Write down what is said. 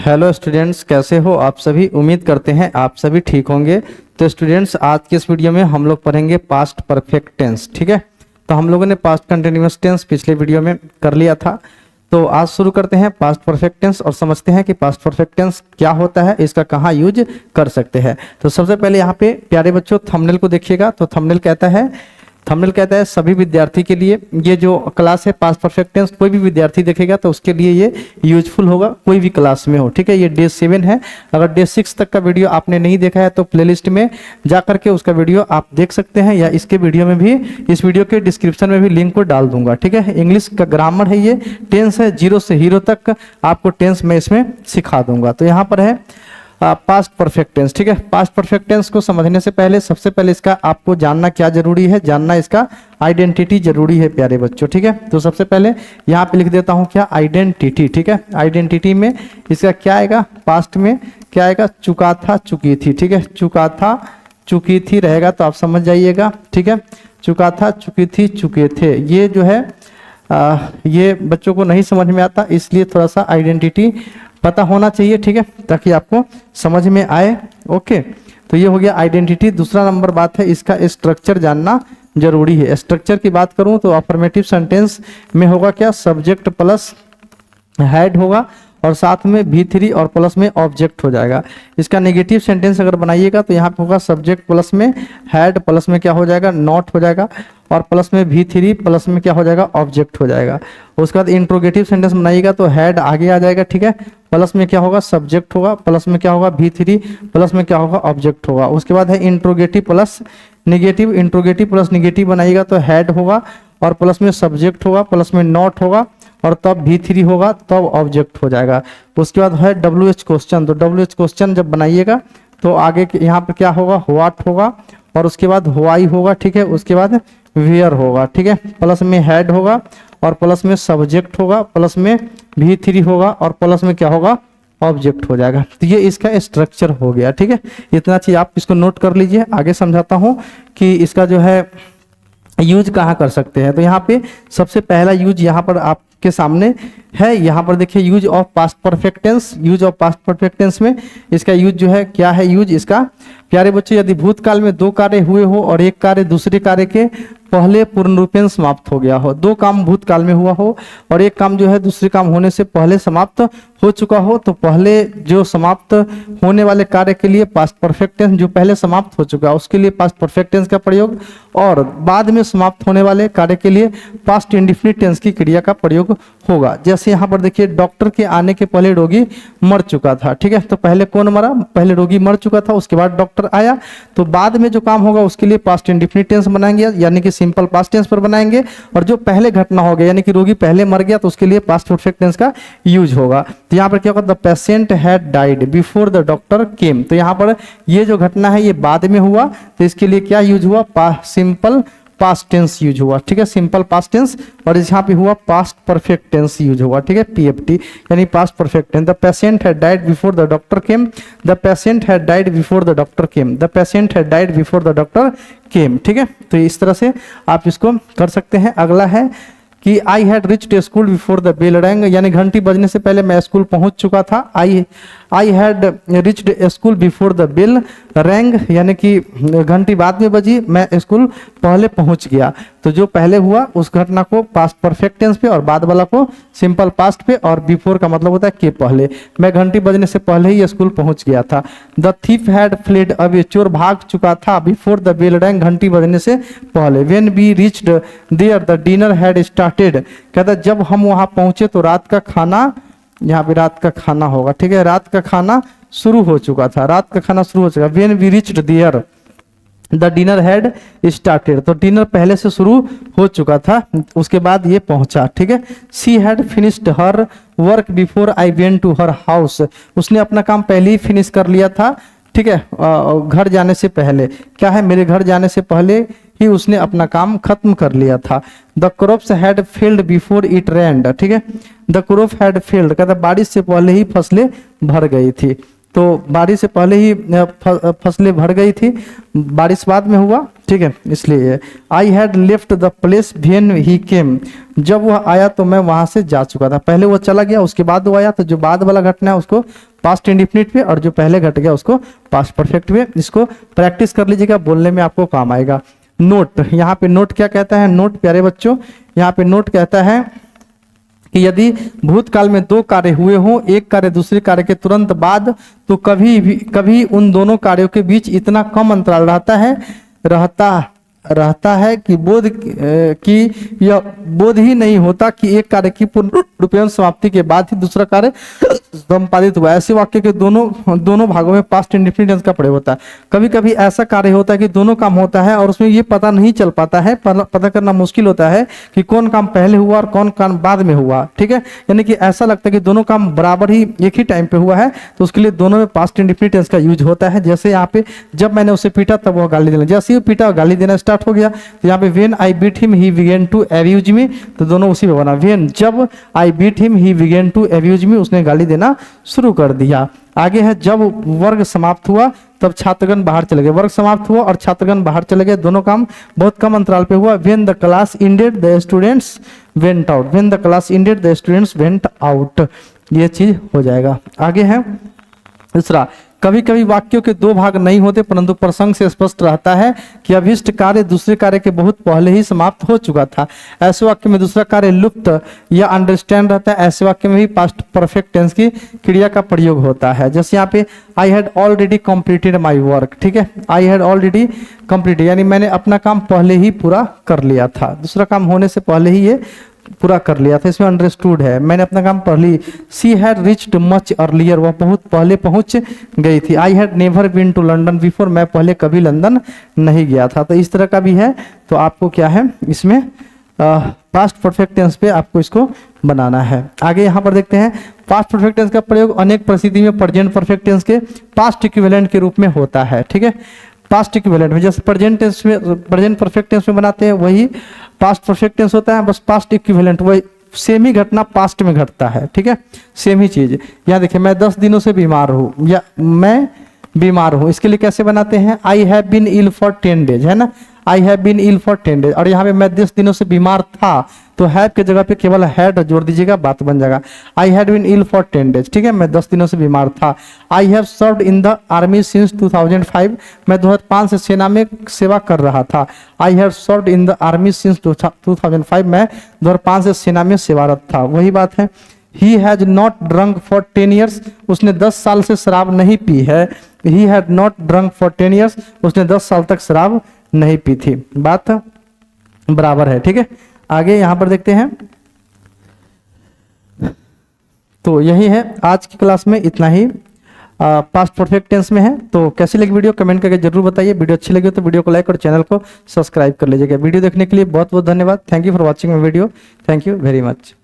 Hello students, कैसे हो आप सभी। उम्मीद करते हैं आप सभी ठीक होंगे। तो स्टूडेंट्स, आज के इस वीडियो में हम लोग पढ़ेंगे पास्ट परफेक्ट टेंस। ठीक है, तो हम लोगों ने पास्ट कंटिन्यूअस टेंस पिछले वीडियो में कर लिया था। तो आज शुरू करते हैं पास्ट परफेक्ट टेंस और समझते हैं कि पास्ट परफेक्ट टेंस क्या होता है, इसका कहाँ यूज कर सकते हैं। तो सबसे पहले यहाँ पे प्यारे बच्चों थंबनेल को देखिएगा। तो थंबनेल कहता है सभी विद्यार्थी के लिए। ये जो क्लास है पास्ट परफेक्ट टेंस, कोई भी विद्यार्थी देखेगा तो उसके लिए ये यूजफुल होगा, कोई भी क्लास में हो। ठीक है, ये डे 7 है। अगर डे 6 तक का वीडियो आपने नहीं देखा है तो प्लेलिस्ट में जा करके उसका वीडियो आप देख सकते हैं, या इसके वीडियो में भी, इस वीडियो के डिस्क्रिप्शन में भी लिंक को डाल दूंगा। ठीक है, इंग्लिश का ग्रामर है, ये टेंस है, 0 से हीरो तक आपको टेंस मैं इसमें सिखा दूंगा। तो यहाँ पर है पास्ट परफेक्ट टेंस। ठीक है, पास्ट परफेक्ट टेंस को समझने से पहले सबसे पहले इसका आपको जानना क्या जरूरी है, जानना इसका आइडेंटिटी जरूरी है प्यारे बच्चों। ठीक है, तो सबसे पहले यहाँ पे लिख देता हूँ क्या, आइडेंटिटी। ठीक है, आइडेंटिटी में इसका क्या आएगा, पास्ट में क्या आएगा, चुका था चुकी थी। ठीक है, चुका था चुकी थी रहेगा तो आप समझ जाइएगा। ठीक है, चुका था चुकी थी चुके थे, ये जो है ये बच्चों को नहीं समझ में आता, इसलिए थोड़ा सा आइडेंटिटी पता होना चाहिए। ठीक है, ताकि आपको समझ में आए। ओके, तो ये हो गया आइडेंटिटी। दूसरा नंबर बात है इसका स्ट्रक्चर जानना जरूरी है। स्ट्रक्चर की बात करूं तो अफर्मेटिव सेंटेंस में होगा क्या, सब्जेक्ट प्लस हेड होगा और साथ में V3 और प्लस में ऑब्जेक्ट हो जाएगा। इसका नेगेटिव सेंटेंस अगर बनाइएगा तो यहाँ पे होगा सब्जेक्ट प्लस में हेड, प्लस में क्या हो जाएगा, नॉट हो जाएगा, और प्लस में V3 प्लस में क्या हो जाएगा, ऑब्जेक्ट हो जाएगा। उसके बाद इंट्रोगेटिव सेंटेंस बनाइएगा तो हेड आगे आ जाएगा। ठीक है, प्लस में क्या होगा, सब्जेक्ट होगा, प्लस में क्या होगा, V3 प्लस में क्या होगा, ऑब्जेक्ट होगा। उसके बाद है interrogative plus negative. Interrogative plus negative बनाइएगा तो हेड होगा और प्लस में सब्जेक्ट होगा, प्लस में नॉट होगा और तब V3 होगा, तब ऑब्जेक्ट हो जाएगा। उसके बाद है WH क्वेश्चन। तो WH क्वेश्चन जब बनाइएगा तो आगे यहाँ पे क्या होगा, व्हाट होगा और उसके बाद व्हाई होगा। ठीक है, उसके बाद वेयर होगा। ठीक है, प्लस में हेड होगा और प्लस में सब्जेक्ट होगा, प्लस में V3 होगा और प्लस में क्या होगा, ऑब्जेक्ट हो जाएगा। तो ये इसका स्ट्रक्चर हो गया। ठीक है, इतना चीज आप इसको नोट कर लीजिए। आगे समझाता हूँ कि इसका जो है यूज कहाँ कर सकते हैं। तो यहाँ पे सबसे पहला यूज यहाँ पर आपके सामने है। यहाँ पर देखिए use of past perfect tense. Use of past perfect tense में इसका यूज जो है क्या है, यूज इसका प्यारे बच्चों, यदि भूतकाल में 2 कार्य हुए हो और एक कार्य दूसरे कार्य के पहले पूर्ण रूपेण समाप्त हो गया हो। 2 काम भूतकाल में हुआ हो और एक काम जो है दूसरे काम होने से पहले समाप्त हो चुका हो, तो पहले जो समाप्त होने वाले कार्य के लिए पास्ट परफेक्ट टेंस, जो पहले समाप्त हो चुका है उसके लिए पास्ट परफेक्ट टेंस का प्रयोग, और बाद में समाप्त होने वाले कार्य के लिए पास्ट इंडेफिनिट टेंस की क्रिया का प्रयोग होगा। जैसे यहाँ पर देखिए डॉक्टर के आने के पहले रोगी मर चुका था। ठीक है, तो पहले कौन मरा, पहले रोगी मर चुका था, उसके बाद डॉक्टर आया, तो बाद में जो काम होगा उसके लिए पास्ट इंडेफिनिट टेंस बनाएंगे, यानी कि सिंपल पास्ट टेंस पर बनाएंगे। और जो पहले घटना हो गया यानी कि रोगी पहले मर गया तो उसके लिए पास्ट परफेक्ट टेंस का यूज होगा। तो यहाँ पर क्या होगा, the patient had died before the doctor केम। तो यहाँ पर ये जो घटना है ये बाद में हुआ, तो इसके लिए क्या यूज हुआ, सिंपल पास्ट टेंस यूज हुआ। ठीक है, सिंपल पास्ट टेंस, और यहाँ पे हुआ पास्ट परफेक्ट टेंस यूज हुआ। ठीक है, PFT यानी past perfect tense. The patient had died before the doctor came, the patient had died before the doctor came, the patient had died before the doctor came. ठीक है, तो इस तरह से आप इसको कर सकते हैं। अगला है कि I had reached school before the bell rang, यानी घंटी बजने से पहले मैं स्कूल पहुंच चुका था। I had reached school before the bell rang, यानी कि घंटी बाद में बजी, मैं स्कूल पहले पहुंच गया। तो जो पहले हुआ उस घटना को पास्ट परफेक्ट टेंस पे और बाद वाला को सिंपल पास्ट पे, और बिफोर का मतलब होता है के पहले, मैं घंटी बजने से पहले ही स्कूल पहुंच गया था। The thief had fled away, चोर भाग चुका था, बिफोर द बेल रैंग, घंटी बजने से पहले। When we reached there the dinner had started, कहता जब हम वहां पहुंचे तो रात का खाना, यहाँ पे रात का खाना होगा। ठीक है, रात का खाना शुरू हो चुका था, रात का खाना शुरू हो चुका। When we reached there the dinner had started, तो डिनर पहले से शुरू हो चुका था, उसके बाद ये पहुंचा। ठीक है, she had finished her work before I went to her house, उसने अपना काम पहले ही फिनिश कर लिया था। ठीक है, घर जाने से पहले, क्या है, मेरे घर जाने से पहले ही उसने अपना काम खत्म कर लिया था। The crops had failed before it रेन्ड। ठीक है, द क्रॉप हैड फेल्ड, कहता बारिश से पहले ही फसलें भर गई थी। तो बारिश से पहले ही फसलें भर गई थी, बारिश बाद में हुआ, ठीक है, इसलिए I had left the place when he came, जब वह आया तो मैं वहां से जा चुका था। पहले वो चला गया, उसके बाद वो आया, तो जो बाद वाला घटना है उसको पास्ट इंडिफिनिट पे, और जो पहले घट गया उसको पास्ट परफेक्ट पे। इसको प्रैक्टिस कर लीजिएगा, बोलने में आपको काम आएगा। नोट, यहाँ पे नोट क्या कहता है? नोट प्यारे बच्चों, यहाँ पे नोट कहता है कि यदि भूतकाल में दो कार्य हुए हों, एक कार्य दूसरे कार्य के तुरंत बाद, तो कभी उन दोनों कार्यों के बीच इतना कम अंतराल रहता है कि यह बोध ही नहीं होता कि एक कार्य की पूर्ण रूपेण समाप्ति के बाद ही दूसरा कार्य संपादित हुआ। ऐसे वाक्य के दोनों भागों में पास्ट इंडेफिनिट टेंस का प्रयोग होता है। कभी कभी ऐसा कार्य होता है कि दोनों काम होता है और उसमें ये पता नहीं चल पाता है, पता करना मुश्किल होता है कि कौन काम पहले हुआ और कौन काम बाद में हुआ, ठीक है। यानी कि ऐसा लगता है कि दोनों काम बराबर ही एक ही टाइम पे हुआ है, तो उसके लिए दोनों में पास्ट इंडेफिनिट टेंस का यूज होता है। जैसे यहाँ पे जब मैंने उसे पीटा तब वह गाली देना, जैसे ही पीटा गाली देना स्टार्ट हो गया, तो यहाँ पे when I beat him he began to abuse me, तो दोनों उसी में बना। व्हेन, जब I beat him he began to abuse me, उसने गाली देना शुरू कर दिया। आगे है जब वर्ग समाप्त हुआ तब छात्रगण बाहर चले गए। वर्ग समाप्त हुआ और छात्रगण बाहर चले गए, दोनों काम बहुत कम अंतराल पे हुआ। When the class ended the students went out, when the class ended the students went out, ये चीज हो जाएगा। आगे है दूसरा, कभी कभी वाक्यों के दो भाग नहीं होते परंतु प्रसंग से स्पष्ट रहता है कि अभिष्ट कार्य दूसरे कार्य के बहुत पहले ही समाप्त हो चुका था। ऐसे वाक्य में दूसरा कार्य लुप्त या अंडरस्टैंड रहता है। ऐसे वाक्य में भी पास्ट परफेक्ट टेंस की क्रिया का प्रयोग होता है। जैसे यहाँ पे I had already completed my work, ठीक है, आई हैड ऑलरेडी कंप्लीटेड यानी मैंने अपना काम पहले ही पूरा कर लिया था, दूसरा काम होने से पहले ही ये पूरा कर लिया था, इसमें अंडरस्टूड है, मैंने अपना काम पहले। She had reached much earlier, वह बहुत पहले पहुंच गई थी। I had never been to London before, मैं पहले कभी लंदन नहीं गया था। तो इस तरह का भी है, तो आपको क्या है इसमें पास्ट परफेक्ट टेंस पे आपको इसको बनाना है। आगे यहाँ पर देखते हैं, पास्ट परफेक्ट टेंस का प्रयोग अनेक परिस्थिति में प्रेजेंट परफेक्ट टेंस के पास्ट इक्विवेलेंट के रूप में होता है, ठीक है। पास्ट इक्विवेलेंट में जैसे प्रेजेंट टेंस में, प्रेजेंट परफेक्ट टेंस में बनाते हैं वही पास्ट परफेक्ट टेंस होता है, बस पास्ट इक्विवेलेंट वही सेम ही घटना पास्ट में घटता है, ठीक है, सेम ही चीज। यहाँ देखिए मैं 10 दिनों से बीमार हूँ या मैं बीमार हूँ, इसके लिए कैसे बनाते हैं? I have been ill for 10 days, है ना, I have been ill for 10 days। और यहाँ पे मैं 10 दिनों से बीमार था, तो हैव के जगह पे केवल हैड जोड़ दीजिएगा, बात बन जाएगा। I had been ill for 10 days, ठीक है, मैं 10 दिनों से बीमार था। I have served in the army since 2005, मैं 2005 से सेना में सेवा कर रहा था। I have served in the army since 2005, मैं 2005 से सेना में सेवारत था, वही बात है। He has not drunk for 10 years, उसने 10 साल से शराब नहीं पी है। He had not drunk for 10 years, उसने 10 साल तक शराब नहीं पी थी, बात बराबर है, ठीक है। आगे यहां पर देखते हैं, तो यही है आज की क्लास में, इतना ही पास्ट परफेक्ट टेंस में है। तो कैसी लगी वीडियो कमेंट करके जरूर बताइए। वीडियो अच्छी लगी तो वीडियो को लाइक और चैनल को सब्सक्राइब कर लीजिएगा। वीडियो देखने के लिए बहुत बहुत धन्यवाद। Thank you for watching my video, thank you very much.